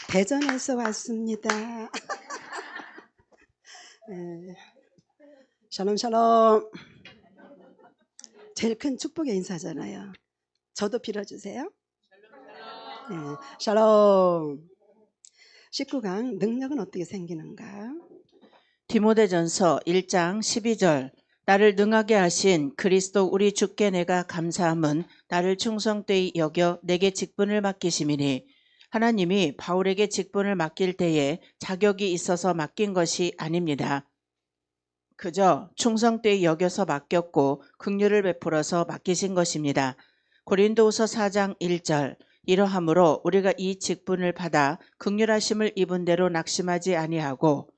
대전에서 왔습니다. 네. 샬롬 샬롬. 제일 큰 축복의 인사잖아요. 저도 빌어주세요. 네. 샬롬. 19강 능력은 어떻게 생기는가? 디모데전서 1장 12절 나를 능하게 하신 그리스도 우리 주께 내가 감사함은 나를 충성되이 여겨 내게 직분을 맡기심이니 하나님이 바울에게 직분을 맡길 때에 자격이 있어서 맡긴 것이 아닙니다. 그저 충성되이 여겨서 맡겼고 긍휼을 베풀어서 맡기신 것입니다. 고린도후서 4장 1절 이러함으로 우리가 이 직분을 받아 긍휼하심을 입은 대로 낙심하지 아니하고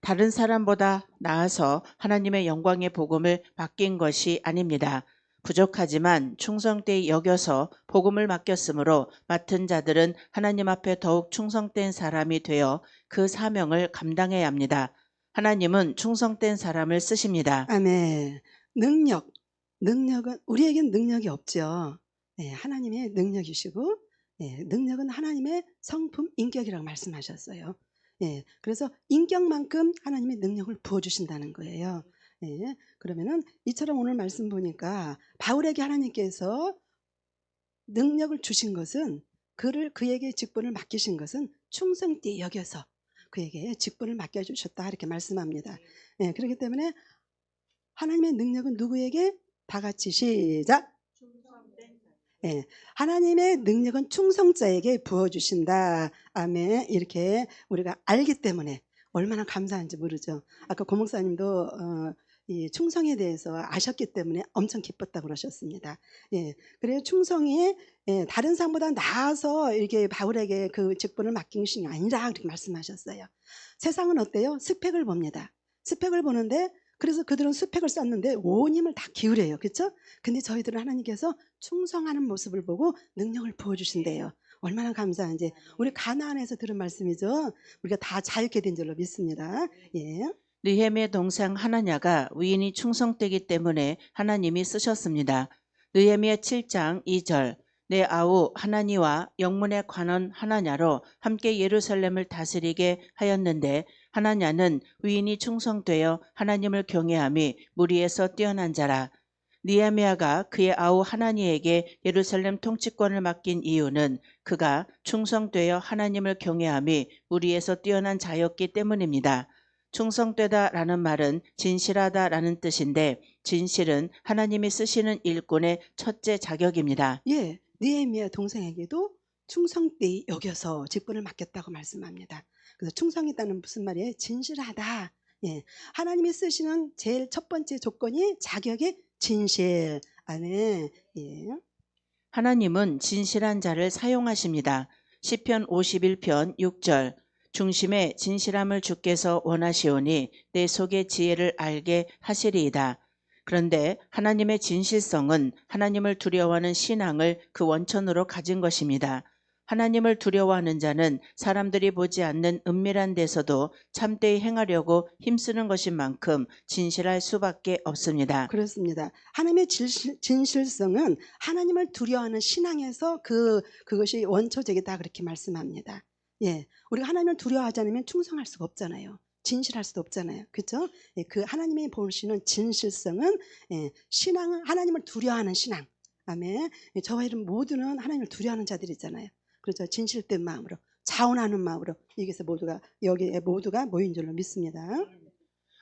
다른 사람보다 나아서 하나님의 영광의 복음을 맡긴 것이 아닙니다. 부족하지만 충성되이 여겨서 복음을 맡겼으므로 맡은 자들은 하나님 앞에 더욱 충성된 사람이 되어 그 사명을 감당해야 합니다. 하나님은 충성된 사람을 쓰십니다. 아멘. 능력은 우리에겐 능력이 없죠. 네, 하나님의 능력이시고 능력은 하나님의 성품, 인격이라고 말씀하셨어요. 그래서 인격만큼 하나님의 능력을 부어주신다는 거예요. 그러면은 이처럼 오늘 말씀 보니까 바울에게 하나님께서 능력을 주신 것은 그에게 직분을 맡기신 것은 충성되이 여겨서 그에게 직분을 맡겨주셨다 이렇게 말씀합니다. 그렇기 때문에 하나님의 능력은 누구에게? 다 같이 시작. 하나님의 능력은 충성자에게 부어주신다. 아멘. 이렇게 우리가 알기 때문에 얼마나 감사한지 모르죠. 아까 고 목사님도 이 충성에 대해서 아셨기 때문에 엄청 기뻤다고 그러셨습니다. 그래요. 충성이 다른 사람보다 나아서 이렇게 바울에게 그 직분을 맡긴 것이 아니라 그렇게 말씀하셨어요. 세상은 어때요? 스펙을 봅니다. 스펙을 보는데 그래서 그들은 스펙을 쌓는데 온 힘을 다 기울여요. 그렇죠? 근데 저희들은 하나님께서 충성하는 모습을 보고 능력을 부어주신대요. 얼마나 감사한지. 우리 가나안에서 들은 말씀이죠. 우리가 다 자유케 된 줄로 믿습니다. 느헤미의 동생 하나냐가 위인이 충성되기 때문에 하나님이 쓰셨습니다. 느헤미야 7장 2절 내 아우 하나니와 영문의 관원 하나냐로 함께 예루살렘을 다스리게 하였는데 하나냐는 위인이 충성되어 하나님을 경외함이 무리에서 뛰어난 자라. 느헤미야가 그의 아우 하나니에게 예루살렘 통치권을 맡긴 이유는 그가 충성되어 하나님을 경외함이 무리에서 뛰어난 자였기 때문입니다. 충성되다라는 말은 진실하다라는 뜻인데 진실은 하나님이 쓰시는 일꾼의 첫째 자격입니다. 느헤미야 동생에게도 충성되이 여겨서 직분을 맡겼다고 말씀합니다. 그래서 충성이다는 무슨 말이에요? 진실하다. 하나님이 쓰시는 제일 첫 번째 조건이 자격이 진실. 아멘. 하나님은 진실한 자를 사용하십니다. 시편 51편 6절 중심에 진실함을 주께서 원하시오니 내 속의 지혜를 알게 하시리이다. 그런데 하나님의 진실성은 하나님을 두려워하는 신앙을 그 원천으로 가진 것입니다. 하나님을 두려워하는 자는 사람들이 보지 않는 은밀한 데서도 참되이 행하려고 힘쓰는 것인 만큼 진실할 수밖에 없습니다. 그렇습니다. 하나님의 진실성은 하나님을 두려워하는 신앙에서 그것이 원초적이다 그렇게 말씀합니다. 우리가 하나님을 두려워하지 않으면 충성할 수가 없잖아요. 진실할 수도 없잖아요. 그렇죠? 그 하나님이 보시는 진실성은 신앙은 하나님을 두려워하는 신앙. 아멘. 저와 여러분 모두는 하나님을 두려워하는 자들이잖아요. 그렇죠? 진실된 마음으로 자원하는 마음으로 여기에 모두가 모인 줄로 믿습니다.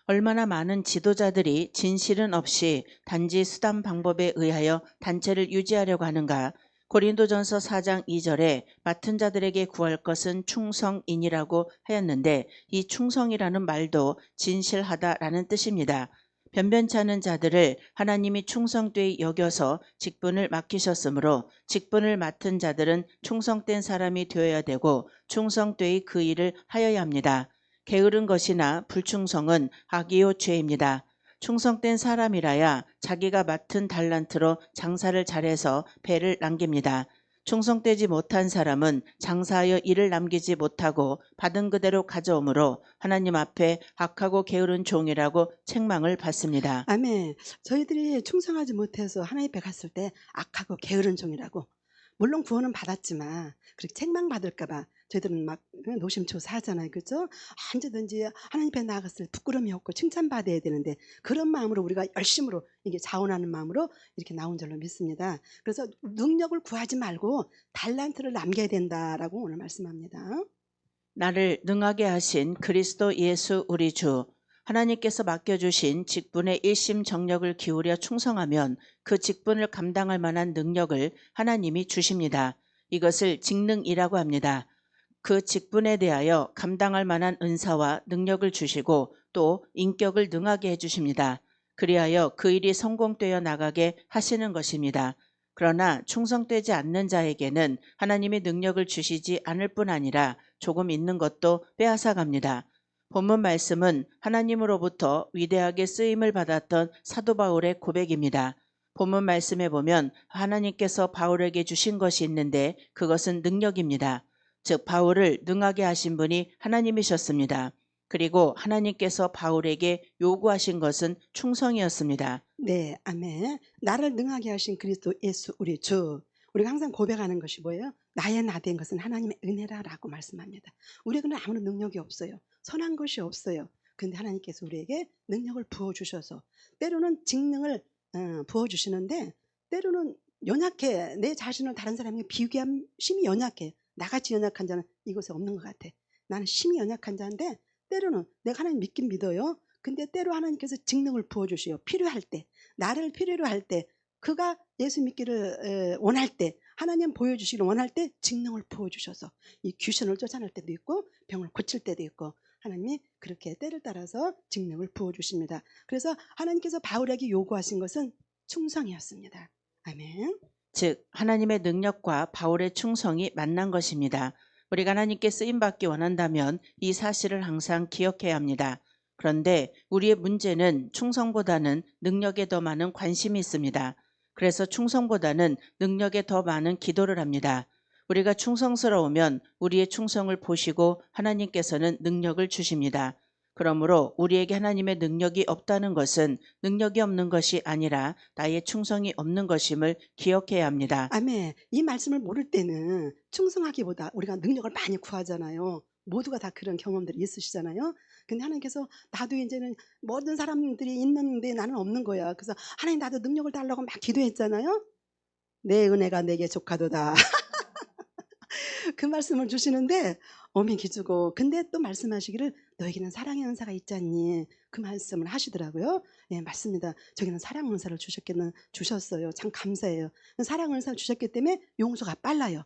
얼마나 많은 지도자들이 진실은 없이 단지 수단 방법에 의하여 단체를 유지하려고 하는가. 고린도전서 4장 2절에 맡은 자들에게 구할 것은 충성인이라고 하였는데 이 충성이라는 말도 진실하다라는 뜻입니다. 변변치 않은 자들을 하나님이 충성되이 여겨서 직분을 맡기셨으므로 직분을 맡은 자들은 충성된 사람이 되어야 되고 충성되이 그 일을 하여야 합니다. 게으른 것이나 불충성은 악이요 죄입니다. 충성된 사람이라야 자기가 맡은 달란트로 장사를 잘해서 배를 남깁니다. 충성되지 못한 사람은 장사하여 일을 남기지 못하고 받은 그대로 가져오므로 하나님 앞에 악하고 게으른 종이라고 책망을 받습니다. 아멘. 저희들이 충성하지 못해서 하나님 앞에 갔을 때 악하고 게으른 종이라고 물론 구원은 받았지만 그렇게 책망받을까 봐 저희들은 막 노심초사하잖아요. 그죠? 언제든지 하나님 앞에 나아갔을 때 부끄러움이 없고 칭찬받아야 되는데 그런 마음으로 우리가 열심으로 이게 자원하는 마음으로 이렇게 나온 줄로 믿습니다. 그래서 능력을 구하지 말고 달란트를 남겨야 된다라고 오늘 말씀합니다. 나를 능하게 하신 그리스도 예수 우리 주 하나님께서 맡겨주신 직분에 일심 정력을 기울여 충성하면 그 직분을 감당할 만한 능력을 하나님이 주십니다. 이것을 직능이라고 합니다. 그 직분에 대하여 감당할 만한 은사와 능력을 주시고 또 인격을 능하게 해주십니다. 그리하여 그 일이 성공되어 나가게 하시는 것입니다. 그러나 충성되지 않는 자에게는 하나님의 능력을 주시지 않을 뿐 아니라 조금 있는 것도 빼앗아 갑니다. 본문 말씀은 하나님으로부터 위대하게 쓰임을 받았던 사도 바울의 고백입니다. 본문 말씀에 보면 하나님께서 바울에게 주신 것이 있는데 그것은 능력입니다. 즉 바울을 능하게 하신 분이 하나님이셨습니다. 그리고 하나님께서 바울에게 요구하신 것은 충성이었습니다. 네, 아멘. 나를 능하게 하신 그리스도 예수 우리 주. 우리가 항상 고백하는 것이 뭐예요? 나의 나 된 것은 하나님의 은혜라라고 말씀합니다. 우리에게는 아무런 능력이 없어요. 선한 것이 없어요. 근데 하나님께서 우리에게 능력을 부어주셔서 때로는 직능을 부어주시는데 때로는 연약해. 내 자신을 다른 사람에게 비교하면 심히 연약해. 나같이 연약한 자는 이곳에 없는 것 같아. 나는 심히 연약한 자인데 때로는 내가 하나님 믿긴 믿어요. 근데 때로 하나님께서 직능을 부어주시요. 필요할 때, 나를 필요로 할 때, 그가 예수 믿기를 원할 때, 하나님 보여주시기를 원할 때 직능을 부어주셔서 이 귀신을 쫓아낼 때도 있고 병을 고칠 때도 있고 하나님이 그렇게 때를 따라서 직능을 부어주십니다. 그래서 하나님께서 바울에게 요구하신 것은 충성이었습니다. 아멘. 즉 하나님의 능력과 바울의 충성이 만난 것입니다. 우리가 하나님께 쓰임받기 원한다면 이 사실을 항상 기억해야 합니다. 그런데 우리의 문제는 충성보다는 능력에 더 많은 관심이 있습니다. 그래서 충성보다는 능력에 더 많은 기도를 합니다. 우리가 충성스러우면 우리의 충성을 보시고 하나님께서는 능력을 주십니다. 그러므로 우리에게 하나님의 능력이 없다는 것은 능력이 없는 것이 아니라 나의 충성이 없는 것임을 기억해야 합니다. 아멘. 이 말씀을 모를 때는 충성하기보다 우리가 능력을 많이 구하잖아요. 모두가 다 그런 경험들이 있으시잖아요. 근데 하나님께서 나도 이제는 모든 사람들이 있는데 나는 없는 거야. 그래서 하나님 나도 능력을 달라고 막 기도했잖아요. 내 은혜가 내게 족하도다. 그 말씀을 주시는데 어미 기주고 근데 또 말씀하시기를 너에게는 사랑의 은사가 있지 않니? 그 말씀을 하시더라고요. 예, 맞습니다. 저기는 사랑 은사를 주셨어요. 참 감사해요. 사랑 은사를 주셨기 때문에 용서가 빨라요.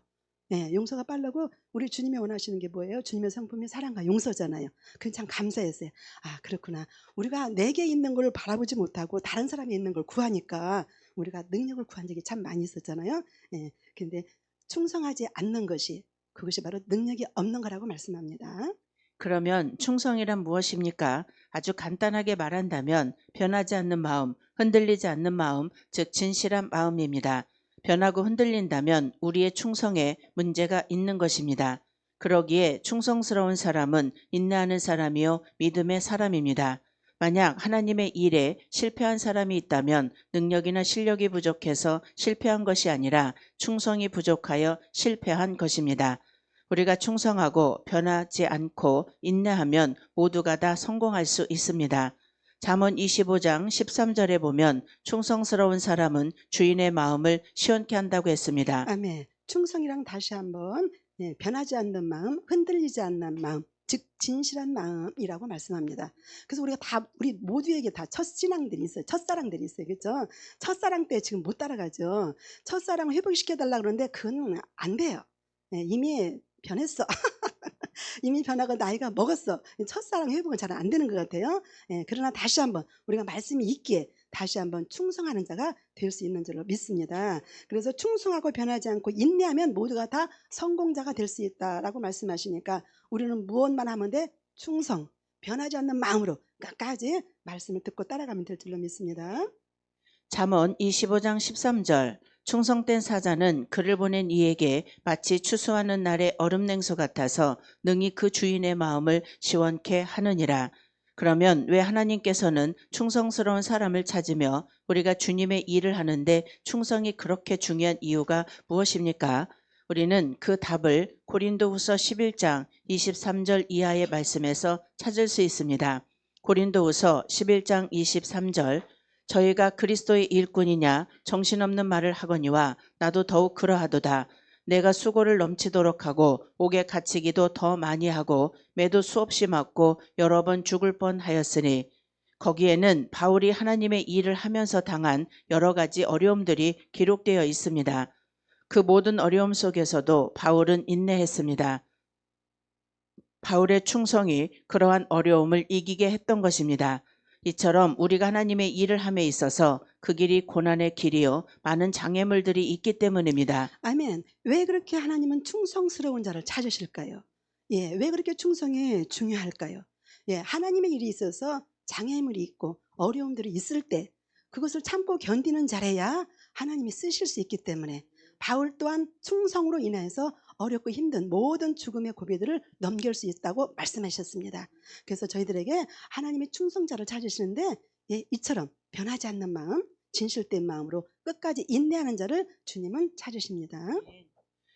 예, 용서가 빠르고 우리 주님이 원하시는 게 뭐예요? 주님의 성품이 사랑과 용서잖아요. 그건 참 감사했어요. 아, 그렇구나. 우리가 내게 있는 걸 바라보지 못하고 다른 사람이 있는 걸 구하니까 우리가 능력을 구한 적이 참 많이 있었잖아요. 예, 근데 충성하지 않는 것이 그것이 바로 능력이 없는 거라고 말씀합니다. 그러면 충성이란 무엇입니까? 아주 간단하게 말한다면 변하지 않는 마음, 흔들리지 않는 마음, 즉 진실한 마음입니다. 변하고 흔들린다면 우리의 충성에 문제가 있는 것입니다. 그러기에 충성스러운 사람은 인내하는 사람이요 믿음의 사람입니다. 만약 하나님의 일에 실패한 사람이 있다면 능력이나 실력이 부족해서 실패한 것이 아니라 충성이 부족하여 실패한 것입니다. 우리가 충성하고 변하지 않고 인내하면 모두가 다 성공할 수 있습니다. 잠언 25장 13절에 보면 충성스러운 사람은 주인의 마음을 시원케 한다고 했습니다. 아멘. 충성이랑 다시 한번 변하지 않는 마음, 흔들리지 않는 마음, 즉 진실한 마음이라고 말씀합니다. 그래서 우리 모두에게 다 첫신앙들이 있어요. 첫사랑들이 있어요. 그렇죠? 첫사랑 때 지금 못 따라가죠. 첫사랑을 회복시켜 달라 그러는데 그건 안 돼요. 이미 변했어. 이미 변하고 나이가 먹었어. 첫사랑 회복은 잘 안 되는 것 같아요. 그러나 다시 한번 우리가 말씀이 있기에 다시 한번 충성하는 자가 될 수 있는 줄로 믿습니다. 그래서 충성하고 변하지 않고 인내하면 모두가 다 성공자가 될 수 있다라고 말씀하시니까 우리는 무엇만 하면 돼? 충성, 변하지 않는 마음으로 끝까지 말씀을 듣고 따라가면 될 줄로 믿습니다. 잠언 25장 13절 충성된 사자는 그를 보낸 이에게 마치 추수하는 날의 얼음 냉수 같아서 능히 그 주인의 마음을 시원케 하느니라. 그러면 왜 하나님께서는 충성스러운 사람을 찾으며 우리가 주님의 일을 하는데 충성이 그렇게 중요한 이유가 무엇입니까? 우리는 그 답을 고린도후서 11장 23절 이하의 말씀에서 찾을 수 있습니다. 고린도후서 11장 23절 저희가 그리스도의 일꾼이냐 정신없는 말을 하거니와 나도 더욱 그러하도다. 내가 수고를 넘치도록 하고 옥에 갇히기도 더 많이 하고 매도 수없이 맞고 여러 번 죽을 뻔하였으니 거기에는 바울이 하나님의 일을 하면서 당한 여러 가지 어려움들이 기록되어 있습니다. 그 모든 어려움 속에서도 바울은 인내했습니다. 바울의 충성이 그러한 어려움을 이기게 했던 것입니다. 이처럼 우리가 하나님의 일을 함에 있어서 그 길이 고난의 길이요 많은 장애물들이 있기 때문입니다. 아멘. 왜 그렇게 하나님은 충성스러운 자를 찾으실까요? 예, 왜 그렇게 충성이 중요할까요? 예, 하나님의 일이 있어서 장애물이 있고 어려움들이 있을 때 그것을 참고 견디는 자래야 하나님이 쓰실 수 있기 때문에 바울 또한 충성으로 인해서 어렵고 힘든 모든 죽음의 고비들을 넘길 수 있다고 말씀하셨습니다. 그래서 저희들에게 하나님의 충성자를 찾으시는데 예, 이처럼 변하지 않는 마음, 진실된 마음으로 끝까지 인내하는 자를 주님은 찾으십니다.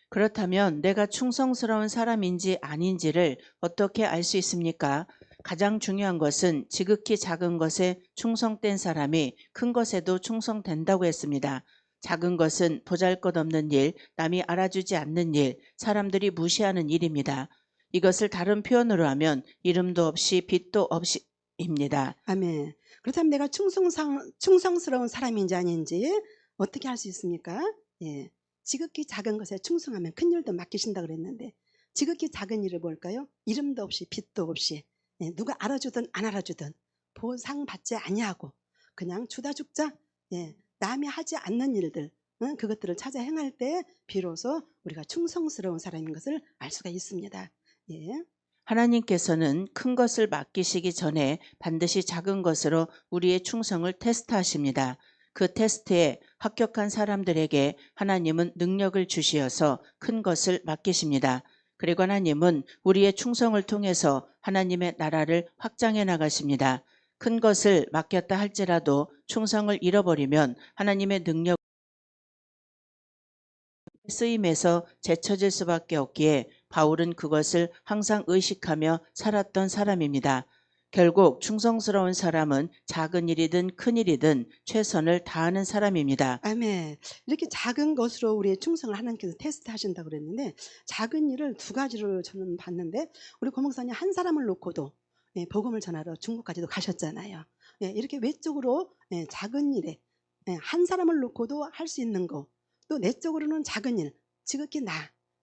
그렇다면 내가 충성스러운 사람인지 아닌지를 어떻게 알 수 있습니까? 가장 중요한 것은 지극히 작은 것에 충성된 사람이 큰 것에도 충성된다고 했습니다. 작은 것은 보잘것없는 일, 남이 알아주지 않는 일, 사람들이 무시하는 일입니다. 이것을 다른 표현으로 하면 이름도 없이 빛도 없이입니다. 아멘. 그렇다면 내가 충성스러운 사람인지 아닌지 어떻게 할 수 있습니까? 예. 지극히 작은 것에 충성하면 큰 일도 맡기신다 그랬는데 지극히 작은 일을 뭘까요? 이름도 없이 빛도 없이 예, 누가 알아주든 안 알아주든 보상받지 아니하고 그냥 주다 죽자 예, 남이 하지 않는 일들 그것들을 찾아 행할 때 비로소 우리가 충성스러운 사람인 것을 알 수가 있습니다. 예. 하나님께서는 큰 것을 맡기시기 전에 반드시 작은 것으로 우리의 충성을 테스트하십니다. 그 테스트에 합격한 사람들에게 하나님은 능력을 주시어서 큰 것을 맡기십니다. 그리고 하나님은 우리의 충성을 통해서 하나님의 나라를 확장해 나가십니다. 큰 것을 맡겼다 할지라도 충성을 잃어버리면 하나님의 능력 쓰임에서 제쳐질 수밖에 없기에 바울은 그것을 항상 의식하며 살았던 사람입니다. 결국 충성스러운 사람은 작은 일이든 큰 일이든 최선을 다하는 사람입니다. 아멘. 이렇게 작은 것으로 우리의 충성을 하나님께서 테스트하신다고 그랬는데 작은 일을 두 가지를 저는 봤는데 우리 고목사님 한 사람을 놓고도 예, 복음을 전하러 중국까지도 가셨잖아요. 예, 이렇게 외적으로 예, 작은 일에 예, 한 사람을 놓고도 할 수 있는 거 또 내적으로는 작은 일 지극히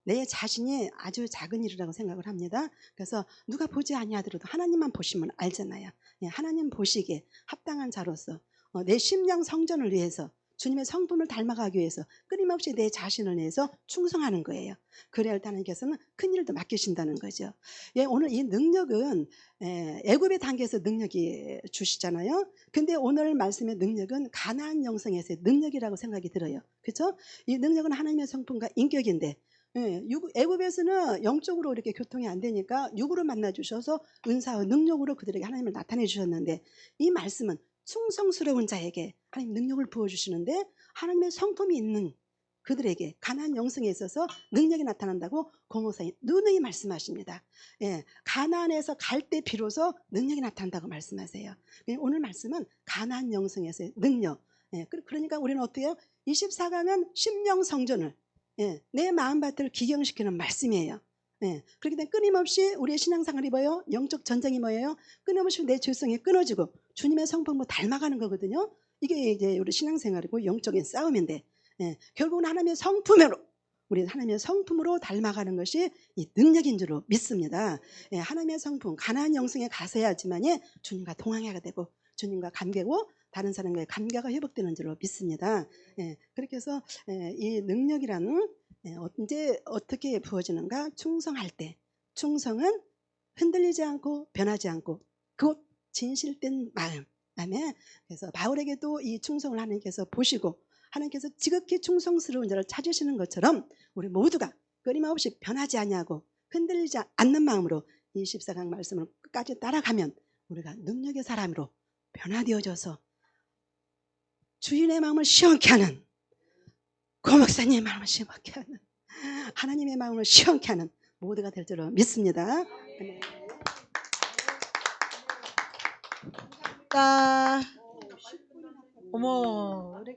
내 자신이 아주 작은 일이라고 생각을 합니다. 그래서 누가 보지 아니하더라도 하나님만 보시면 알잖아요. 예, 하나님 보시기에 합당한 자로서 내 심령 성전을 위해서 주님의 성품을 닮아가기 위해서 끊임없이 내 자신을 위해서 충성하는 거예요. 그래야 하나님께서는 큰 일도 맡기신다는 거죠. 예, 오늘 이 능력은 애굽의 단계에서 능력이 주시잖아요. 근데 오늘 말씀의 능력은 가나안 영성에서의 능력이라고 생각이 들어요. 그렇죠? 이 능력은 하나님의 성품과 인격인데 예, 애굽에서는 영적으로 이렇게 교통이 안 되니까 육으로 만나 주셔서 은사와 능력으로 그들에게 하나님을 나타내 주셨는데 이 말씀은 충성스러운 자에게 하나님 능력을 부어주시는데 하나님의 성품이 있는 그들에게 가나안 영성에 있어서 능력이 나타난다고 고모사님 누누이 말씀하십니다. 예, 가나안에서 갈 때 비로소 능력이 나타난다고 말씀하세요. 오늘 말씀은 가나안 영성에서의 능력. 예, 그러니까 우리는 어때요? 24강은 심령 성전을 내 마음밭을 기경시키는 말씀이에요. 그렇기 때문에 끊임없이 우리의 신앙생활이 뭐예요? 영적 전쟁이 뭐예요? 끊임없이 내 죄성이 끊어지고 주님의 성품을 닮아가는 거거든요. 이게 이제 우리 신앙생활이고 영적인 싸움인데 결국은 하나님의 성품으로 우리 하나님의 성품으로 닮아가는 것이 이 능력인 줄로 믿습니다. 하나님의 성품, 가나안 영성에 가서야지만이 주님과 동행하게 되고 주님과 감개고 다른 사람과의 감개가 회복되는 줄로 믿습니다. 그렇게 해서 이 능력이라는 언제 어떻게 부어지는가? 충성할 때. 충성은 흔들리지 않고 변하지 않고 곧 진실된 마음. 아멘. 그래서 바울에게도 이 충성을 하나님께서 보시고 하나님께서 지극히 충성스러운 자를 찾으시는 것처럼 우리 모두가 끊임없이 변하지 아니하고 흔들리지 않는 마음으로 24강 말씀을 끝까지 따라가면 우리가 능력의 사람으로 변화되어져서 주인의 마음을 시원케 하는 고목사님의 마음을 시원케 하는 하나님의 마음을 시원케 하는 모두가 될 줄로 믿습니다. 네. 까 어머, 우리